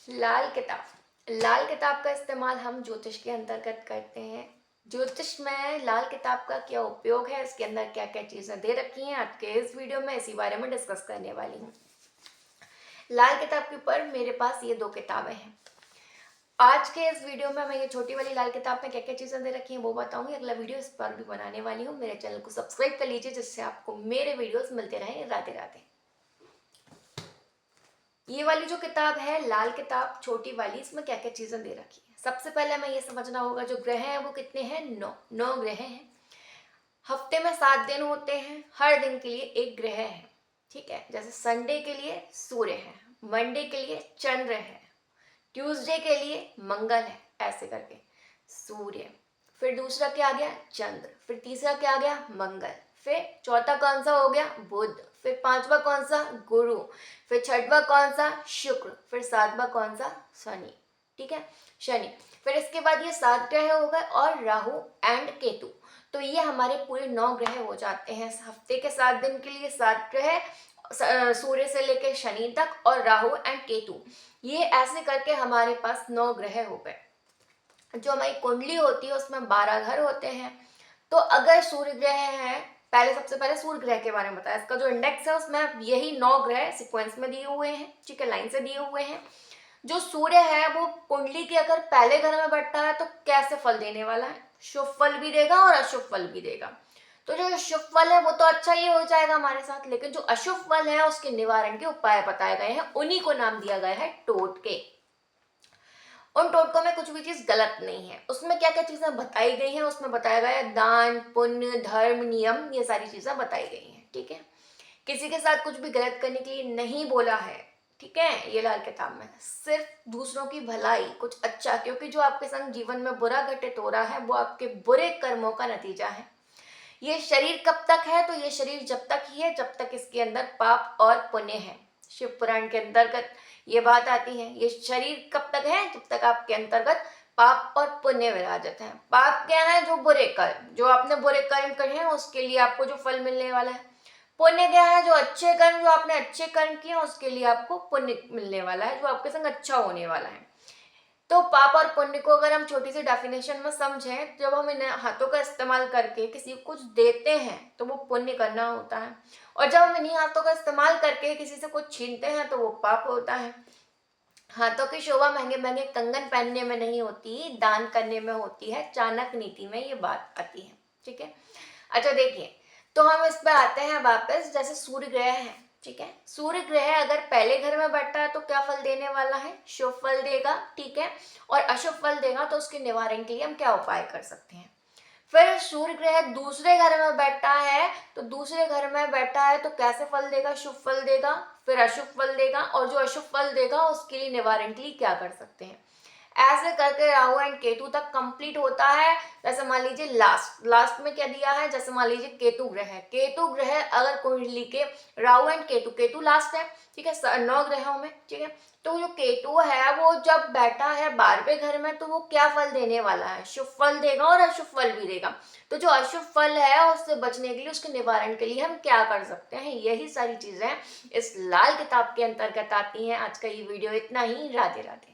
लाल किताब का इस्तेमाल हम ज्योतिष के अंतर्गत करते हैं। ज्योतिष में लाल किताब का क्या उपयोग है, इसके अंदर क्या क्या चीज़ें दे रखी हैं, आज के इस वीडियो में इसी बारे में डिस्कस करने वाली हूँ। लाल किताब के ऊपर मेरे पास ये 2 किताबें हैं। आज के इस वीडियो में मैं ये छोटी वाली लाल किताब में क्या क्या चीज़ें दे रखी हैं वो बताऊंगी। अगला वीडियो इस पर भी बनाने वाली हूँ। मेरे चैनल को सब्सक्राइब कर लीजिए जिससे आपको मेरे वीडियोस मिलते रहें। राधे राधे। ये वाली जो किताब है लाल किताब छोटी वाली, इसमें क्या क्या चीजें दे रखी है। सबसे पहले हमें ये समझना होगा जो ग्रह हैं वो कितने हैं, 9 ग्रह हैं। हफ्ते में 7 दिन होते हैं, हर दिन के लिए एक ग्रह है। ठीक है, जैसे संडे के लिए सूर्य है, मंडे के लिए चंद्र है, ट्यूसडे के लिए मंगल है, ऐसे करके सूर्य, फिर दूसरा क्या आ गया चंद्र, फिर तीसरा क्या आ गया मंगल, फिर चौथा कौन सा हो गया बुध, फिर पांचवा कौन सा गुरु, फिर छठवा कौन सा शुक्र, फिर सातवां कौन सा शनि। ठीक है, शनि। फिर इसके बाद ये 7 ग्रह हो गए और राहु एंड केतु। तो ये हमारे पूरे 9 ग्रह हो जाते हैं। हफ्ते के 7 दिन के लिए 7 ग्रह, सूर्य से लेकर शनि तक, और राहु एंड केतु। ये ऐसे करके हमारे पास 9 ग्रह हो गए। जो हमारी कुंडली होती है उसमें 12 घर होते हैं। तो अगर सूर्य ग्रह है, पहले सबसे पहले सूर्य ग्रह के बारे में बताया। इसका जो इंडेक्स है उसमें यही 9 ग्रह सिक्वेंस में दिए हुए हैं, ठीक है, लाइन से दिए हुए हैं। जो सूर्य है वो कुंडली के अगर पहले घर में बैठता है तो कैसे फल देने वाला है, शुभ फल भी देगा और अशुभ फल भी देगा। तो जो शुभ फल है वो तो अच्छा ही हो जाएगा हमारे साथ, लेकिन जो अशुभ फल है उसके निवारण के उपाय बताए गए हैं। उन्हीं को नाम दिया गया है टोटके। उन टोटकों में कुछ भी चीज गलत नहीं है। उसमें क्या क्या चीजें बताई गई हैं, उसमें बताया गया है दान पुण्य धर्म नियम, ये सारी चीजें बताई गई हैं। ठीक है, किसी के साथ कुछ भी गलत करने के लिए नहीं बोला है। ठीक है, ये लाल किताब में सिर्फ दूसरों की भलाई, कुछ अच्छा, क्योंकि जो आपके संग जीवन में बुरा घटित हो रहा है वो आपके बुरे कर्मों का नतीजा है। ये शरीर कब तक है, तो ये शरीर जब तक ही है जब तक इसके अंदर पाप और पुण्य है। शिव पुराण के अंतर्गत ये बात आती है। ये शरीर कब तक है, जब तक आपके अंतर्गत पाप और पुण्य विराजत है। पाप क्या है, जो बुरे कर्म, जो आपने बुरे कर्म करे हैं उसके लिए आपको जो फल मिलने वाला है। पुण्य क्या है, जो अच्छे कर्म, जो आपने अच्छे कर्म किए उसके लिए आपको पुण्य मिलने वाला है, जो आपके संग अच्छा होने वाला है। तो पाप और पुण्य को अगर हम छोटी सी डेफिनेशन में समझें, जब हम इन हाथों का इस्तेमाल करके किसी को कुछ देते हैं तो वो पुण्य करना होता है, और जब हम इन्हीं हाथों का इस्तेमाल करके किसी से कुछ छीनते हैं तो वो पाप होता है। हाथों की शोभा महंगे महंगे कंगन पहनने में नहीं होती, दान करने में होती है। चाणक्य नीति में ये बात आती है। ठीक है, अच्छा देखिए, तो हम इस पे आते हैं वापस। जैसे सूर्य ग्रह है, ठीक है, सूर्य ग्रह अगर पहले घर में बैठा है तो क्या फल देने वाला है, शुभ फल देगा। ठीक है, और अशुभ फल देगा तो उसके निवारण के लिए हम क्या उपाय कर सकते हैं। फिर सूर्य ग्रह दूसरे घर में बैठा है, तो दूसरे घर में बैठा है तो कैसे फल देगा, शुभ फल देगा, फिर अशुभ फल देगा, और जो अशुभ फल देगा उसके लिए निवारण के लिए क्या कर सकते हैं। ऐसे करके राहु एंड केतु तक कंप्लीट होता है। जैसे मान लीजिए लास्ट में क्या दिया है, जैसे मान लीजिए केतु ग्रह है। केतु ग्रह अगर कुंडली के राहु एंड केतु, केतु लास्ट है, ठीक है, 9 ग्रहों में। ठीक है, तो जो केतु है वो जब बैठा है 12वें घर में तो वो क्या फल देने वाला है, शुभ फल देगा और अशुभ फल भी देगा। तो जो अशुभ फल है उससे बचने के लिए, उसके निवारण के लिए हम क्या कर सकते हैं, यही सारी चीजें इस लाल किताब के अंतर्गत आती हैं। आज का ये वीडियो इतना ही। राधे राधे।